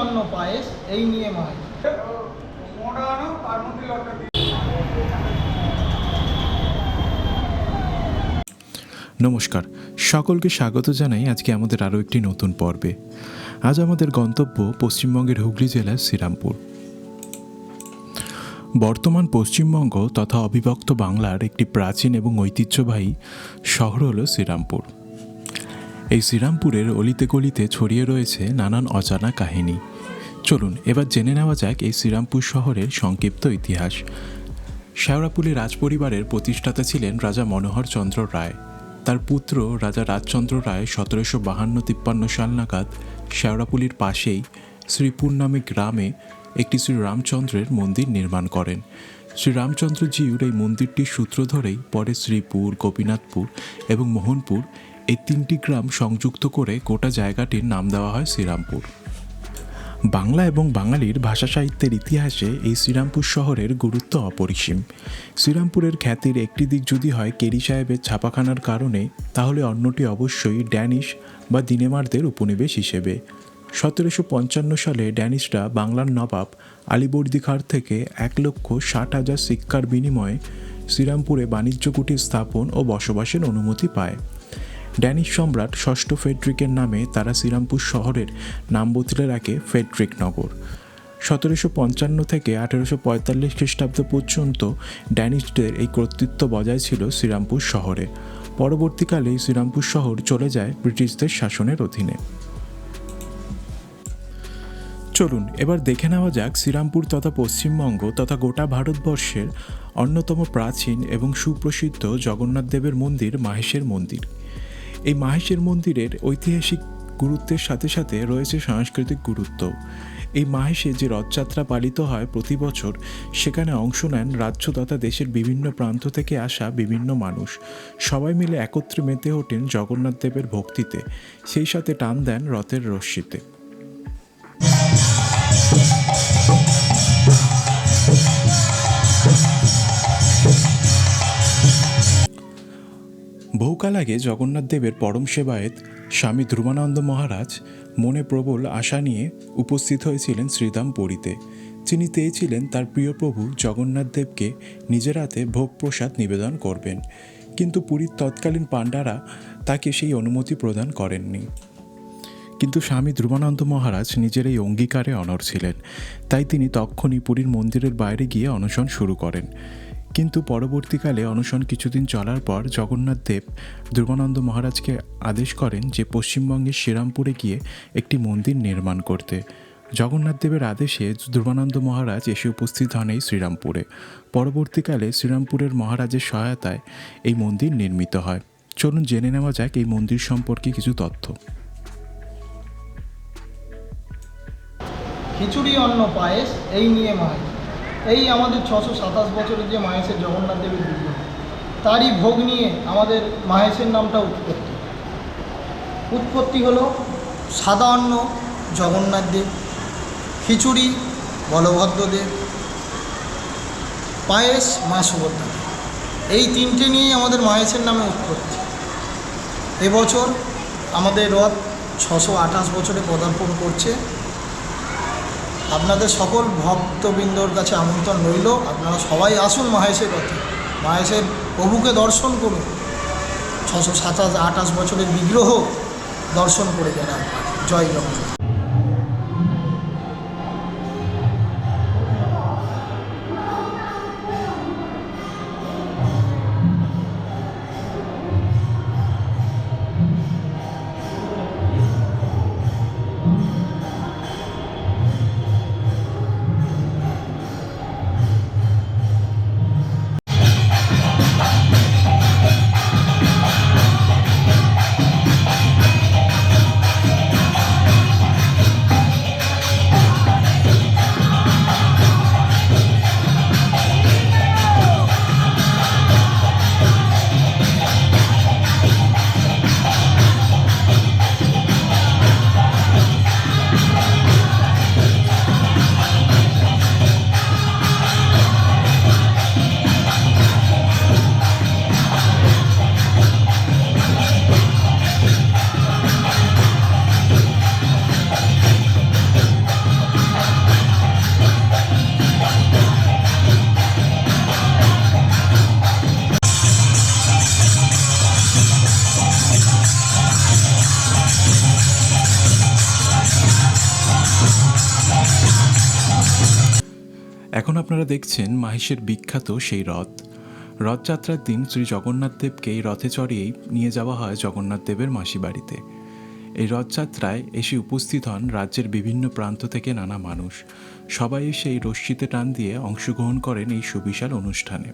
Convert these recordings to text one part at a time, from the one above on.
অন্ন পায়েস এই নিয়ে মায়। নমস্কার, সকলকে স্বাগত জানাই আজকে আমাদের আরও একটি নতুন পর্বে। আজ আমাদের গন্তব্য পশ্চিমবঙ্গের হুগলি জেলার শ্রীরামপুর। বর্তমান পশ্চিমবঙ্গ তথা অবিভক্ত বাংলার একটি প্রাচীন এবং ঐতিহ্যবাহী শহর হল শ্রীরামপুর। এই শ্রীরামপুরের অলিতে গলিতে ছড়িয়ে রয়েছে নানান অজানা কাহিনী। চলুন এবার জেনে নেওয়া যাক এই শ্রীরামপুর শহরের সংক্ষিপ্ত ইতিহাস। শেওড়াফুলি রাজপরিবারের প্রতিষ্ঠাতা ছিলেন রাজা মনোহর চন্দ্র রায়। তার পুত্র রাজা রাজচন্দ্র রায় 1752-53 সাল নাগাদ শেওড়াফুলির পাশেই শ্রীপুর নামে গ্রামে একটি শ্রীরামচন্দ্রের মন্দির নির্মাণ করেন। শ্রীরামচন্দ্রজিউর এই মন্দিরটির সূত্র ধরেই পরে শ্রীপুর, গোপীনাথপুর এবং মোহনপুর এই তিনটি গ্রাম সংযুক্ত করে গোটা জায়গাটির নাম দেওয়া হয় শ্রীরামপুর। বাংলা এবং বাঙালির ভাষা সাহিত্যের ইতিহাসে এই শ্রীরামপুর শহরের গুরুত্ব অপরিসীম। শ্রীরামপুরের খ্যাতির একটি দিক যদি হয় কেরি সাহেবের ছাপাখানার কারণে, তাহলে অন্যটি অবশ্যই ড্যানিশ বা দিনেমারদের উপনিবেশ হিসেবে। 1755 সালে ড্যানিশরা বাংলার নবাব আলীবর্দী খাঁর থেকে 1,60,000 সিক্কার বিনিময়ে শ্রীরামপুরে বাণিজ্য কুটির স্থাপন ও বসবাসের অনুমতি পায়। ড্যানিশ সম্রাট ষষ্ঠ ফেডরিকের নামে তারা শ্রীরামপুর শহরের নাম বদলে রাখে ফেডরিক নগর। 1755 থেকে 1845 খ্রিস্টাব্দ পর্যন্ত ড্যানিশদের এই কর্তৃত্ব বজায় ছিল শ্রীরামপুর শহরে। পরবর্তীকালে শ্রীরামপুর শহর চলে যায় ব্রিটিশদের শাসনের অধীনে। চলুন এবার দেখে নেওয়া যাক শ্রীরামপুর তথা পশ্চিমবঙ্গ তথা গোটা ভারতবর্ষের অন্যতম প্রাচীন এবং সুপ্রসিদ্ধ জগন্নাথ দেবের মন্দির মাহেশের মন্দির। এই মাহেশের মন্দিরের ঐতিহাসিক গুরুত্বের সাথে সাথে রয়েছে সাংস্কৃতিক গুরুত্ব। এই মাহেশে যে রথযাত্রা পালিত হয় প্রতি বছর, সেখানে অংশ নেন রাজ্য তথা দেশের বিভিন্ন প্রান্ত থেকে আসা বিভিন্ন মানুষ। সবাই মিলে একত্রে মেতে ওঠেন জগন্নাথ দেবের ভক্তিতে, সেই সাথে টান দেন রথের রশ্মিতে। বহুকাল আগে জগন্নাথ দেবের পরম সেবায়েত স্বামী ধ্রুবানন্দ মহারাজ মনে প্রবল আশা নিয়ে উপস্থিত হয়েছিলেন শ্রীরামপুরীতে। তিনি চেয়েছিলেন তার প্রিয় প্রভু জগন্নাথ দেবকে নিজের হাতে ভোগ প্রসাদ নিবেদন করবেন, কিন্তু পুরীর তৎকালীন পাণ্ডারা তাকে সেই অনুমতি প্রদান করেননি। কিন্তু স্বামী ধ্রুবানন্দ মহারাজ নিজের এই অঙ্গীকারে অনড় ছিলেন, তাই তিনি তক্ষুনি পুরীর মন্দিরের বাইরে গিয়ে অনশন শুরু করেন। কিন্তু পরবর্তীকালে অনশন কিছুদিন চলার পর জগন্নাথ দেব ধ্রুবানন্দ মহারাজকে আদেশ করেন যে পশ্চিমবঙ্গের শ্রীরামপুরে গিয়ে একটি মন্দির নির্মাণ করতে। জগন্নাথ দেবের আদেশে ধ্রুবানন্দ মহারাজ এসে উপস্থিত হন এই শ্রীরামপুরে। পরবর্তীকালে শ্রীরামপুরের মহারাজের সহায়তায় এই মন্দির নির্মিত হয়। চলুন জেনে নেওয়া যাক এই মন্দির সম্পর্কে কিছু তথ্য। খিচুড়ি অন্ন পায়েস এই নিয়ে মায়। এই আমাদের 627 বছরের যে মাহেশের জগন্নাথ দেবের বিগ্রহ, তারই ভোগ নিয়ে আমাদের মাহেশের নামটা উৎপত্তি হলো সাদা অন্ন জগন্নাথ দেব, খিচুড়ি বলভদ্রদেব, পায়েস মা সুভদ্রা। এই তিনটে নিয়েই আমাদের মাহেশের নামে উৎপত্তি। এবছর আমাদের রথ 628 বছরে পদার্পণ করছে। আপনাদের সকল ভক্তবৃন্দর কাছে আমন্ত্রণ রইল, আপনারা সবাই আসুন মাহেশের রথে, মাহেশের প্রভুকে দর্শন করুন। 628 বছরের বিগ্রহ দর্শন করে যান। জয় জগন্নাথ। এখন আপনারা দেখছেন মাহেশের বিখ্যাত সেই রথ। রথযাত্রার দিন শ্রী জগন্নাথ দেবকে এই রথে চড়িয়েই নিয়ে যাওয়া হয় জগন্নাথ দেবের মাসি বাড়িতে। এই রথযাত্রায় এসে উপস্থিত হন রাজ্যের বিভিন্ন প্রান্ত থেকে নানা মানুষ। সবাই এসে এই রশ্মিতে টান দিয়ে অংশগ্রহণ করেন এই সুবিশাল অনুষ্ঠানে।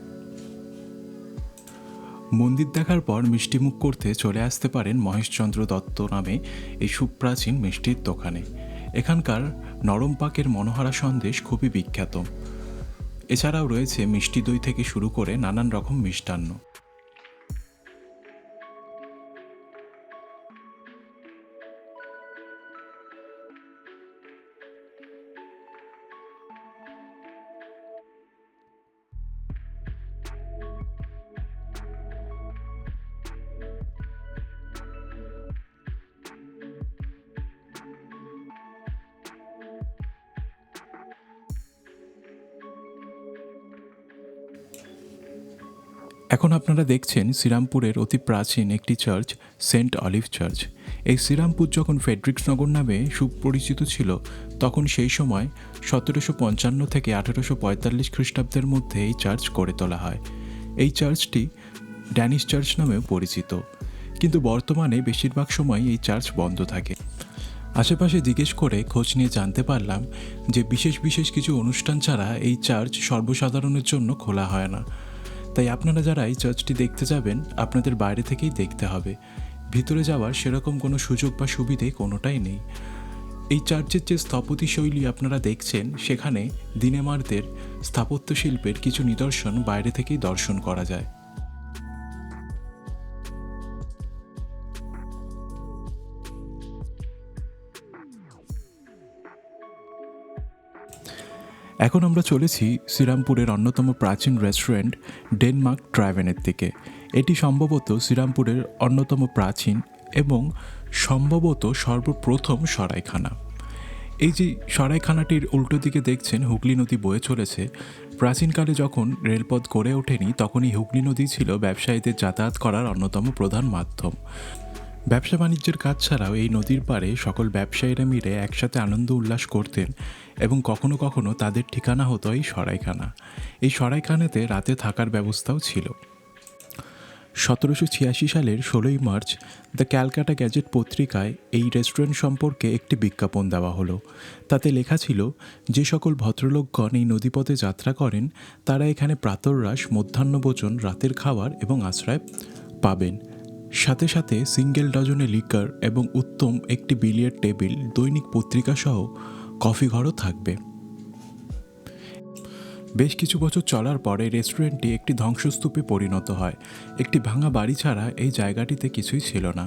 মন্দির দেখার পর মিষ্টিমুখ করতে চলে আসতে পারেন মহেশচন্দ্র দত্ত নামে এই সুপ্রাচীন মিষ্টির দোকানে। এখানকার নরম পাকের মনোহারা সন্দেশ খুবই বিখ্যাত। এছাড়াও রয়েছে মিষ্টি দই থেকে শুরু করে নানান রকম মিষ্টান্ন। এখন আপনারা দেখছেন শ্রীরামপুরের অতি প্রাচীন একটি চার্চ, সেন্ট অলিভ চার্চ। এই শ্রীরামপুর যখন ফেডরিক্সনগর নামে সুপরিচিত ছিল, তখন সেই সময় 1755 থেকে 1845 খ্রিস্টাব্দের মধ্যে এই চার্চ গড়ে তোলা হয়। এই চার্চটি ড্যানিশ চার্চ নামেও পরিচিত, কিন্তু বর্তমানে বেশিরভাগ সময় এই চার্চ বন্ধ থাকে। আশেপাশে জিজ্ঞেস করে খোঁজ নিয়ে জানতে পারলাম যে বিশেষ বিশেষ কিছু অনুষ্ঠান ছাড়া এই চার্চ সর্বসাধারণের জন্য খোলা হয় না। তাই আপনারা যারা এই চার্চটি দেখতে যাবেন, আপনাদের বাইরে থেকেই দেখতে হবে। ভিতরে যাওয়ার সেরকম কোনো সুযোগ বা সুবিধে কোনোটাই নেই। এই চার্চের যে স্থপতি শৈলী আপনারা দেখছেন, সেখানে দিনেমারদের স্থাপত্য শিল্পের কিছু নিদর্শন বাইরে থেকেই দর্শন করা যায়। এখন আমরা চলেছি শ্রীরামপুরের অন্যতম প্রাচীন রেস্টুরেন্ট ডেনমার্ক ট্রাভেনের দিকে। এটি সম্ভবত শ্রীরামপুরের অন্যতম প্রাচীন এবং সম্ভবত সর্বপ্রথম সরাইখানা। এই যে সরাইখানাটির উল্টো দিকে দেখছেন হুগলি নদী বয়ে চলেছে। প্রাচীনকালে যখন রেলপথ গড়ে ওঠেনি, তখন এই হুগলি নদী ছিল ব্যবসায়ীদের যাতায়াত করার অন্যতম প্রধান মাধ্যম। ব্যবসা বাণিজ্যের কাজ ছাড়াও এই নদীর পাড়ে সকল ব্যবসায়ীরা মিলে একসাথে আনন্দ উল্লাস করতেন এবং কখনো কখনো তাদের ঠিকানা হতো এই সরাইখানা। এই সরাইখানাতে রাতে থাকার ব্যবস্থাও ছিল। 1786 সালের 16ই মার্চ দ্য ক্যালকাটা গ্যাজেট পত্রিকায় এই রেস্টুরেন্ট সম্পর্কে একটি বিজ্ঞাপন দেওয়া হলো। তাতে লেখা ছিল, যে সকল ভদ্রলোকগণ এই নদীপথে যাত্রা করেন, তারা এখানে প্রাতরাশ, মধ্যাহ্নভোজন, রাতের খাবার এবং আশ্রয় পাবেন। সাথে সাথে সিঙ্গেল ডজনে লিকার এবং উত্তম একটি বিলিয়ার্ড টেবিল, দৈনিক পত্রিকা সহ কফি ঘরও থাকবে। বেশ কিছু বছর চলার পরে রেস্টুরেন্টটি একটি ধ্বংসস্তূপে পরিণত হয়। একটি ভাঙা বাড়ি ছাড়া এই জায়গাটিতে কিছুই ছিল না।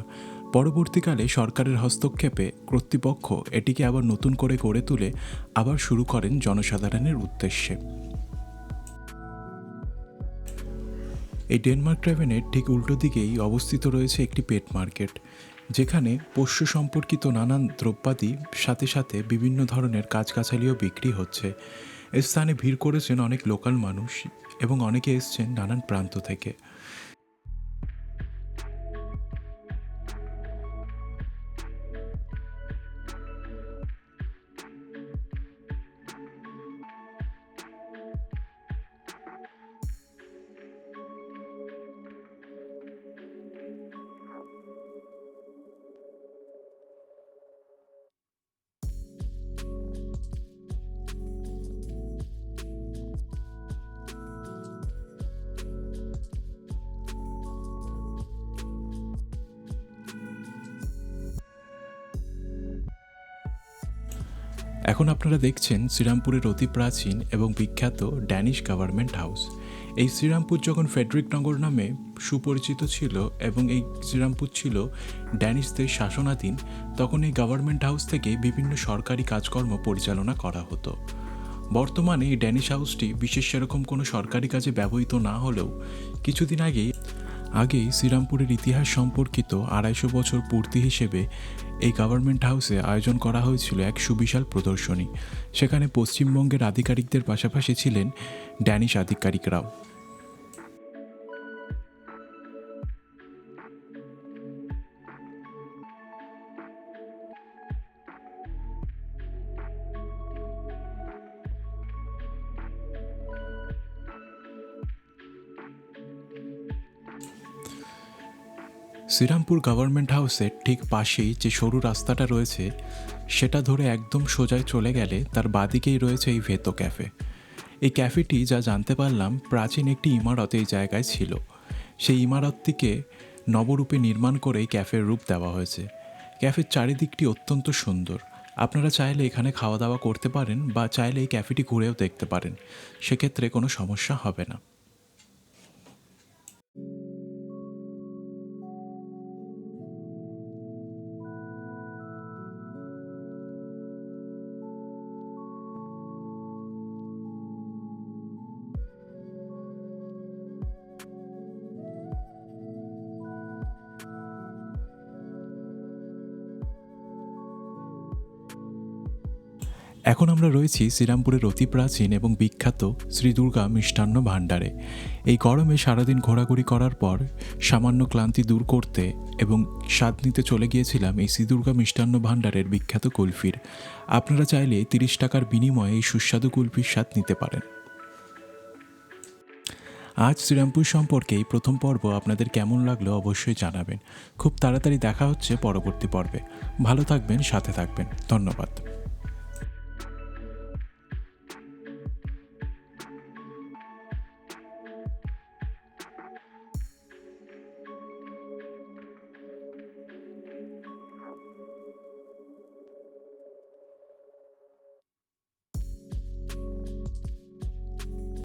পরবর্তীকালে সরকারের হস্তক্ষেপে কর্তৃপক্ষ এটিকে আবার নতুন করে গড়ে তুলে আবার শুরু করেন জনসাধারণের উদ্দেশ্যে। এই ডেনমার্ক ট্রাভেনের ঠিক উল্টো দিকেই অবস্থিত রয়েছে একটি পেট মার্কেট, যেখানে পোষ্য সম্পর্কিত নানান দ্রব্যাদি সাথে সাথে বিভিন্ন ধরনের গাছগাছালিও বিক্রি হচ্ছে। এই স্থানে ভিড় করেছেন অনেক লোকাল মানুষ এবং অনেকে এসছেন নানান প্রান্ত থেকে। এখন আপনারা দেখছেন শ্রীরামপুরের অতি প্রাচীন এবং বিখ্যাত ড্যানিশ গভর্নমেন্ট হাউস। এই শ্রীরামপুর যখন ফেডরিকনগর নামে সুপরিচিত ছিল এবং এই শ্রীরামপুর ছিল ড্যানিশদের শাসনাধীন, তখন এই গভর্নমেন্ট হাউস থেকে বিভিন্ন সরকারি কাজকর্ম পরিচালনা করা হতো। বর্তমানে এই ড্যানিশ হাউসটি বিশেষ সেরকম কোনো সরকারি কাজে ব্যবহৃত না হলেও কিছুদিন আগেই শ্রীরামপুরের ইতিহাস সম্পর্কিত 250 বছর পূর্তি হিসেবে এই গভর্নমেন্ট হাউসে আয়োজন করা হয়েছিল এক সুবিশাল প্রদর্শনী। সেখানে পশ্চিমবঙ্গের আধিকারিকদের পাশাপাশি ছিলেন ড্যানিশ আধিকারিকরাও। শ্রীরামপুর গভর্নমেন্ট হাউসের ঠিক পাশেই যে সরু রাস্তাটা রয়েছে সেটা ধরে একদম সোজায় চলে গেলে তার বাদিকেই রয়েছে এই ভেতো ক্যাফে। এই ক্যাফেটি যা জানতে পারলাম প্রাচীন একটি ইমারত এই জায়গায় ছিল। সেই ইমারতটিকে নবরূপে নির্মাণ করেই ক্যাফের রূপ দেওয়া হয়েছে। ক্যাফের চারিদিকটি অত্যন্ত সুন্দর। আপনারা চাইলে এখানে খাওয়া দাওয়া করতে পারেন বা চাইলে এই ক্যাফেটি ঘুরেও দেখতে পারেন, সেক্ষেত্রে কোনো সমস্যা হবে না। এখন আমরা রয়েছি শ্রীরামপুরের অতি প্রাচীন এবং বিখ্যাত শ্রী দুর্গা মিষ্টান্ন ভাণ্ডারে। এই গরমে সারাদিন ঘোরাঘুরি করার পর সামান্য ক্লান্তি দূর করতে এবং স্বাদ নিতে চলে গিয়েছিলাম এই শ্রী দুর্গা মিষ্টান্ন ভাণ্ডারের বিখ্যাত কুলফির। আপনারা চাইলে 30 টাকার বিনিময়ে এই সুস্বাদু কুলফির স্বাদ নিতে পারেন। আজ শ্রীরামপুর সম্পর্কে এই প্রথম পর্ব আপনাদের কেমন লাগলো অবশ্যই জানাবেন। খুব তাড়াতাড়ি দেখা হচ্ছে পরবর্তী পর্বে। ভালো থাকবেন, সাথে থাকবেন। ধন্যবাদ।